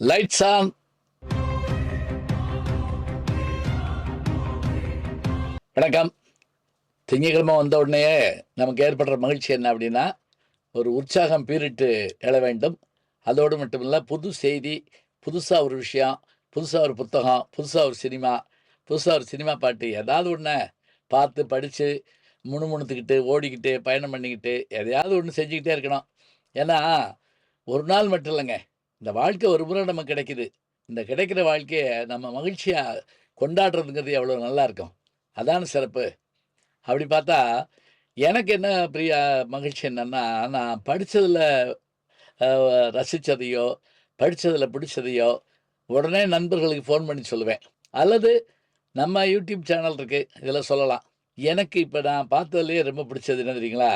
Lights on. வணக்கம். திங்கக்கிழமை வந்த உடனே நமக்கு ஏற்படுற மகிழ்ச்சி என்ன அப்படின்னா, ஒரு உற்சாகம் பீரிட்டு எழ வேண்டும். அதோடு மட்டும் இல்லை, புது செய்தி, புதுசாக ஒரு விஷயம், புதுசாக ஒரு புத்தகம், புதுசாக ஒரு சினிமா, புதுசாக ஒரு சினிமா பாட்டு, ஏதாவது ஒன்று பார்த்து படித்து முணுமுணுத்துக்கிட்டு ஓடிக்கிட்டு பயணம் பண்ணிக்கிட்டு எதையாவது ஒன்று செஞ்சுக்கிட்டே இருக்கணும். ஏன்னா ஒரு நாள் மட்டும் இல்லைங்க, இந்த வாழ்க்கை ஒரு முறை நமக்கு கிடைக்குது. இந்த கிடைக்கிற வாழ்க்கையை நம்ம மகிழ்ச்சியாக கொண்டாடுறதுங்கிறது எவ்வளோ நல்லா இருக்கும். அதான சிறப்பு. அப்படி பார்த்தா எனக்கு என்ன பிரியா மகிழ்ச்சி என்னன்னா, நான் படித்ததில் ரசித்ததையோ, படித்ததில் பிடிச்சதையோ உடனே நண்பர்களுக்கு ஃபோன் பண்ணி சொல்லுவேன். அல்லது நம்ம யூடியூப் சேனல் இருக்குது, இதில் சொல்லலாம். எனக்கு இப்போ நான் பார்த்ததுலேயே ரொம்ப பிடிச்சது என்ன தெரியுங்களா?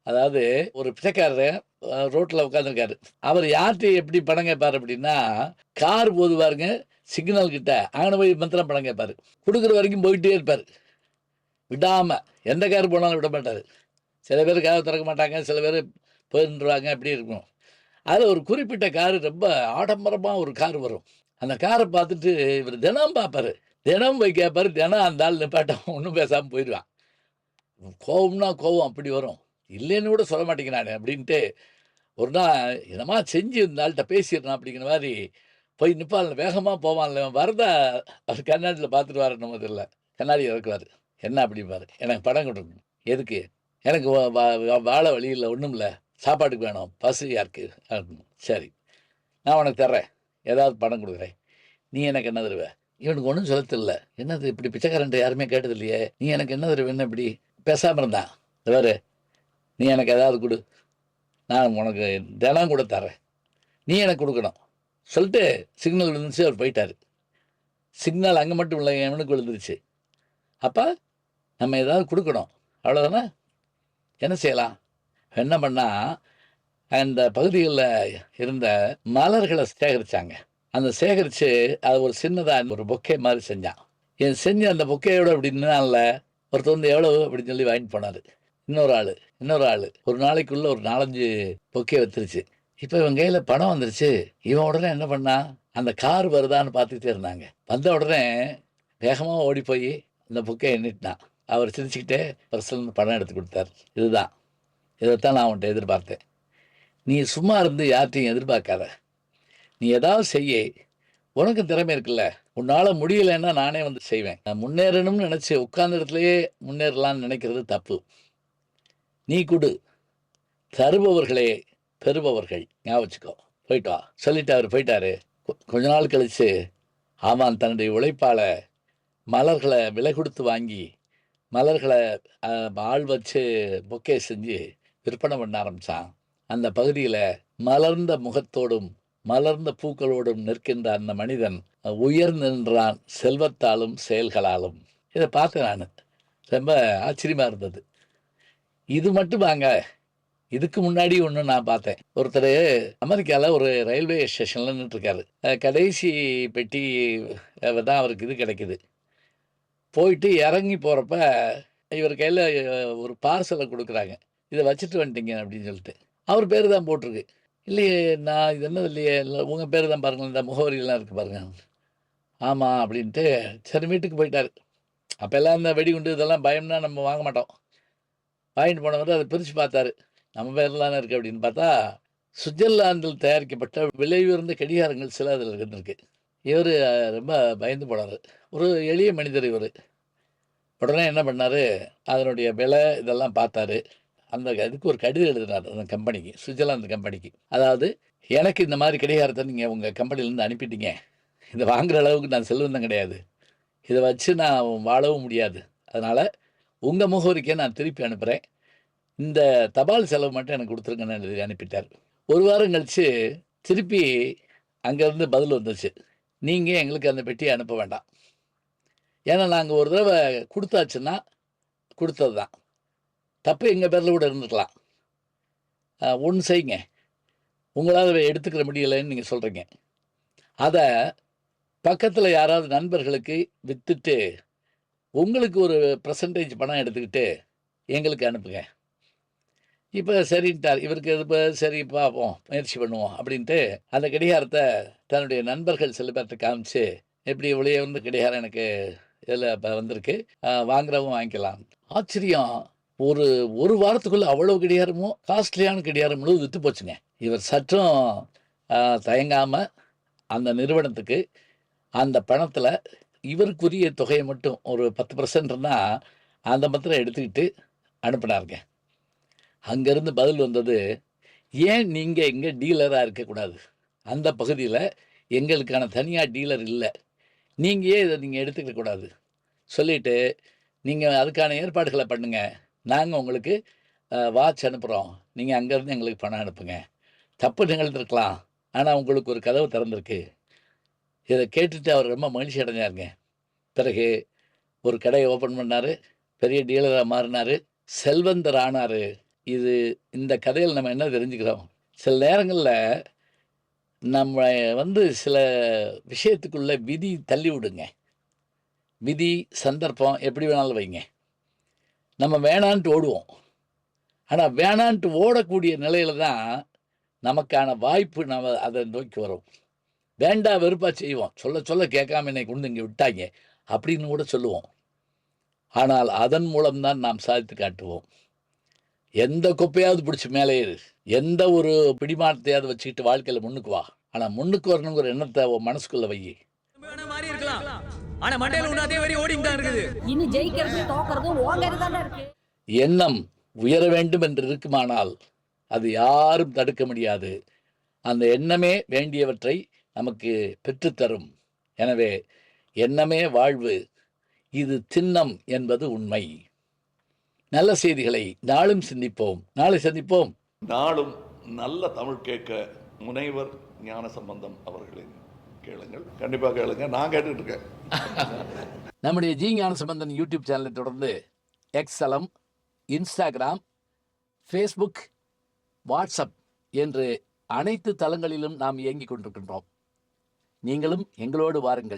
அதாவது ஒரு பிச்சைக்காரரு ரோட்டில் உட்காந்துருக்காரு. அவர் யார்கிட்ட எப்படி பணம் கேட்பார் அப்படின்னா, கார் போது பாருங்க, சிக்னல் கிட்ட அங்கே போய் மாத்திரம் பணம் கேட்பார். கொடுக்குற வரைக்கும் போயிட்டே இருப்பார், விடாமல். எந்த கார் போனாலும் விட மாட்டார். சில பேர் கதவை திறக்க மாட்டாங்க, சில பேர் போயின்றுவாங்க, அப்படி இருக்கும். அதில் ஒரு குறிப்பிட்ட காரு ரொம்ப ஆடம்பரமாக ஒரு கார் வரும். அந்த காரை பார்த்துட்டு இவர் தினம் பார்ப்பார், தினம் போய் கேட்பார். தினம் அந்த ஆள் நிப்பாட்டம் ஒன்றும் பேசாமல் போயிடுவான். கோவம்னா கோவம் அப்படி வரும். இல்லைன்னு கூட சொல்ல மாட்டேங்கிறானே அப்படின்ட்டு ஒரு நாள் என்னமா செஞ்சு இந்த ஆள்கிட்ட பேசிடணும் அப்படிங்கிற மாதிரி போய் நிற்பான்ல, வேகமாக போவான்ல. வரதா அவர் கண்ணாடியில் பார்த்துட்டு வர நம்ம தெரியல, கண்ணாடி இறக்குவார். என்ன அப்படிம்பாரு, எனக்கு பணம் கொடுக்கணும். எதுக்கு? எனக்கு வாழ வழி இல்லை, ஒன்றும் இல்லை, சாப்பாட்டுக்கு வேணும், பசியாக இருக்கு. சரி, நான் உனக்கு தர்றேன், ஏதாவது பணம் கொடுக்குறேன், நீ எனக்கு என்ன தருவ? இவனுக்கு ஒன்றும் சொல்ல தெரியல. என்னது இப்படி பிச்சைக்காரன்ட்டு யாருமே கேட்டது இல்லையே, நீ எனக்கு என்ன தருவேன்னு இப்படி பேசாமல் இருந்தான். வேறு, நீ எனக்கு ஏதாவது கொடு, நான் உனக்கு தினம் கூட தர்றேன், நீ எனக்கு கொடுக்கணும் சொல்லிட்டு சிக்னல் விழுந்துச்சு. அவர் போயிட்டார். சிக்னல் அங்கே மட்டும் இல்லை, எவனுக்கு விழுந்துருச்சு. அப்போ நம்ம ஏதாவது கொடுக்கணும், அவ்வளோதானே. என்ன செய்யலாம்? என்ன பண்ணால், அந்த பகுதிகளில் இருந்த மலர்களை சேகரித்தாங்க. அந்த சேகரித்து அது ஒரு சின்னதாக ஒரு பொக்கே மாதிரி செஞ்சான். செஞ்ச அந்த பொக்கையோட அப்படின்னால ஒருத்தர் வந்து எவ்வளவு அப்படின்னு சொல்லி வாங்கிட்டு போனார். இன்னொரு ஆள் ஒரு நாளைக்குள்ளே ஒரு 4-5 பொக்கே வந்துருச்சு. இப்போ இவன் கையில் பணம் வந்துருச்சு. இவன் உடனே என்ன பண்ணா, அந்த கார் வருதான்னு பார்த்துக்கிட்டே இருந்தாங்க. வந்த உடனே வேகமாக ஓடி போய் அந்த பொக்கை எண்ணிட்டான். அவர் சிரிச்சுக்கிட்டே பர்சனல் பணம் எடுத்து கொடுத்தார். இதைத்தான் நான் அவன்கிட்ட எதிர்பார்த்தேன். நீ சும்மா இருந்து யார்கிட்டையும் எதிர்பார்க்காத, நீ ஏதாவது செய்ய. உனக்கு திறமை இருக்குல்ல, உன்னால் முடியலைன்னா நானே வந்து செய்வேன். நான் முன்னேறணும்னு நினச்சி உட்கார்ந்த இடத்துலையே முன்னேறலான்னு நினைக்கிறது தப்பு. நீ கொடு, தருபவர்களே பெறுபவர்கள், ஞாபகம் வச்சுக்கோ. போயிட்டு வா சொல்லிட்டு அவர் போயிட்டாரு. கொஞ்ச நாள் கழித்து அவன் தன்னுடைய உழைப்பால் மலர்களை விலை கொடுத்து வாங்கி, மலர்களை ஆள் வச்சு பொக்கே செஞ்சு விற்பனை பண்ண ஆரம்பித்தான். அந்த பகுதியில் மலர்ந்த முகத்தோடும் மலர்ந்த பூக்களோடும் நிற்கின்ற அந்த மனிதன் உயர்ந்து நின்றான், செல்வத்தாலும் செயல்களாலும். இதை பார்த்தேன் நான், ரொம்ப ஆச்சரியமாக இருந்தது. இது மட்டும் வாங்க, இதுக்கு முன்னாடி ஒன்று நான் பார்த்தேன். ஒருத்தர் அமெரிக்காவில் ஒரு ரயில்வே ஸ்டேஷனில் நின்றுருக்காரு. கடைசி பெட்டி தான் அவருக்கு இது கிடைக்குது. போயிட்டு இறங்கி போகிறப்ப இவர் கையில் ஒரு பார்சலை கொடுக்குறாங்க. இதை வச்சுட்டு வந்துட்டீங்க அப்படின்னு சொல்லிட்டு. அவர் பேர் தான் போட்டிருக்கு. இல்லையே, நான் இது என்னது இல்லையே, இல்லை உங்கள் பேர் தான் பாருங்கள், இந்த முகவரியெல்லாம் இருக்குது பாருங்கள். ஆமாம் அப்படின்ட்டு சரி வீட்டுக்கு போயிட்டார். அப்போல்லாம் இந்த வெடிகுண்டு இதெல்லாம் பயம்னா நம்ம வாங்க மாட்டோம். வாங்கிட்டு போனவர் அதை பிரித்து பார்த்தாரு. நம்ம பேர்லாம் இருக்குது அப்படின்னு பார்த்தா, சுவிட்சர்லாந்தில் தயாரிக்கப்பட்ட விலை உயர்ந்த கடிகாரங்கள் சில அதில் இருந்திருக்கு. இவர் ரொம்ப பயந்து போனார். ஒரு எளிய மனிதர் இவர். உடனே என்ன பண்ணார், அதனுடைய விலை இதெல்லாம் பார்த்தாரு. அந்த அதுக்கு ஒரு கடிதம் எழுதினார் அந்த கம்பெனிக்கு, சுவிட்சர்லாந்து கம்பெனிக்கு. அதாவது, எனக்கு இந்த மாதிரி கடிகாரத்தை நீங்கள் உங்கள் கம்பெனிலேருந்து அனுப்பிட்டீங்க, இதை வாங்குகிற அளவுக்கு நான் செல்வந்தம் கிடையாது, இதை வச்சு நான் வாழவும் முடியாது, அதனால் உங்கள் முகவரிக்கே நான் திருப்பி அனுப்புகிறேன், இந்த தபால் செலவு மட்டும் எனக்கு கொடுத்துருங்கன்னு எழுதி அனுப்பிட்டார். ஒரு வாரம் கழித்து திருப்பி அங்கேருந்து பதில் வந்துச்சு, நீங்கள் எங்களுக்கு அந்த பெட்டியை அனுப்ப வேண்டாம், ஏன்னா நாங்கள் ஒரு தடவை கொடுத்தாச்சுன்னா கொடுத்தது தான், தப்பு எங்கள் பேரில் கூட இருந்துக்கலாம். ஒன்று செய்யுங்க, உங்களால் எடுத்துக்கிற முடியலைன்னு நீங்கள் சொல்கிறீங்க, அதை பக்கத்தில் யாராவது நண்பர்களுக்கு விற்றுட்டு உங்களுக்கு ஒரு பர்சன்டேஜ் பணம் எடுத்துக்கிட்டு எங்களுக்கு அனுப்புங்க. இப்போ சரின்ட்டார். இவருக்கு இது சரி பார்ப்போம், முயற்சி பண்ணுவோம் அப்படின்ட்டு அந்த கடிகாரத்த தன்னுடைய நண்பர்கள் சில பேர்ட்ட காமிச்சு, "எப்படி இவ்வளோ வந்து கடிகாரம் எனக்கு இதில இப்ப வந்திருக்கு. வாங்குறவங்க வாங்கிக்கலாம்." ஆச்சரியம்! ஒரு 1 வாரத்துக்குள்ள அவ்வளோ கடிகாரமும் காஸ்ட்லியான கடிகாரம் முழுவதும் வித்து போச்சுங்க. இவர் சற்றும் அ தயங்காம அந்த நிறுவனத்துக்கு அந்த பணத்தில இவருக்குரிய தொகைய மட்டும் ஒரு 10% அந்த மாத்திரம் எடுத்துக்கிட்டு அனுப்புனாருங்க. அங்கேருந்து பதில் வந்தது, "ஏன் நீங்க இங்க டீலரா இருக்கக்கூடாது? அந்த பகுதியில எங்களுக்கான தனியா டீலர் இல்ல. நீங்க ஏன் இத நீங்க எடுத்துக்க கூடாது? சொல்லிட்டு, நீங்க அதுக்கான ஏற்பாடுகள பண்ணுங்க. நாங்க உங்களுக்கு வாட்ச் அனுப்புறோம். நீங்க அங்கேருந்து எங்களுக்கு பணம் அனுப்புங்க. தப்பு நிகழ்ந்திருக்கலாம். ஆனா உங்களுக்கு ஒரு கதவு திறந்திருக்கு." இத கேட்டுட்டு அவர் ரொம்ப மகிழ்ச்சி அடைஞ்சாருங்க. பிறகு ஒரு கடைய ஓப்பன் பண்ணாரு. பெரிய டீலரா மாறுனாரு. செல்வந்தர் ஆனாரு. இது இந்த கதையில நம்ம என்ன தெரிஞ்சுக்கிறோம்? சில நேரங்கள்ல நம்ம வந்து சில விஷயத்துக்குள்ள விதி தள்ளி விடுங்க. விதி, சந்தர்ப்பம் எப்படி வேணாலும் வைங்க. நம்ம வேணான்ட்டு ஓடுவோம். ஆனா வேணான்ட்டு ஓடக்கூடிய நிலையில தான் நமக்கான வாய்ப்பு நம்ம அத நோக்கி வரும். வேண்டா வெறுப்பா செய்வோம். சொல்ல சொல்ல கேட்காம என்னை கொண்டு இங்க விட்டாய்ங்க. அப்படின்னு கூட சொல்லுவோம். ஆனால் அதன் மூலம் தான் நாம் சாதித்து காட்டுவோம். எந்த குப்பையாவது பிடிச்சு மேலே ஏறு. எந்த ஒரு பிடிமானத்தையாவது வச்சுக்கிட்டு வாழ்க்கையில முன்னுக்கு வா. ஆனா முன்னுக்கு வரணுங்கிற எண்ணத்த உன் மனசுக்குள்ள வையி. வேணா மாறி இருக்கலாம். ஆனா மண்டையில உன்ன அதே வரி ஓடிட்டு தான் இருக்குது. இன்னும் ஜெயிக்கிறதும் தோக்கறதும் உன் கையில தானே இருக்கு. எண்ணம் உயர வேண்டும் என்று இருக்குமானால், அது யாரும் தடுக்க முடியாது. அந்த எண்ணமே வேண்டியவற்றை நமக்கு பெற்றுத்தரும். எனவே, எண்ணமே வாழ்வு. இது திண்ணம் என்பது உண்மை. நல்ல செய்திகளை நாளும் சிந்திப்போம். நாளை சந்திப்போம். நாளும் நல்ல தமிழ் கேட்க முனைவர் ஞானசம்பந்தம் அவர்களின் கேளுங்கள். கண்டிப்பாக கேளுங்க. நான் கேட்டுட்டு இருக்கேன். நம்முடைய ஜி ஞானசம்பந்தன் யூடியூப் சேனலை தொடர்ந்து எக்ஸலம், இன்ஸ்டாகிராம், ஃபேஸ்புக், வாட்ஸ்அப் என்று அனைத்து தளங்களிலும் நாம் இயங்கிக் கொண்டிருக்கின்றோம். நீங்களும் எங்களோடு வாருங்கள்.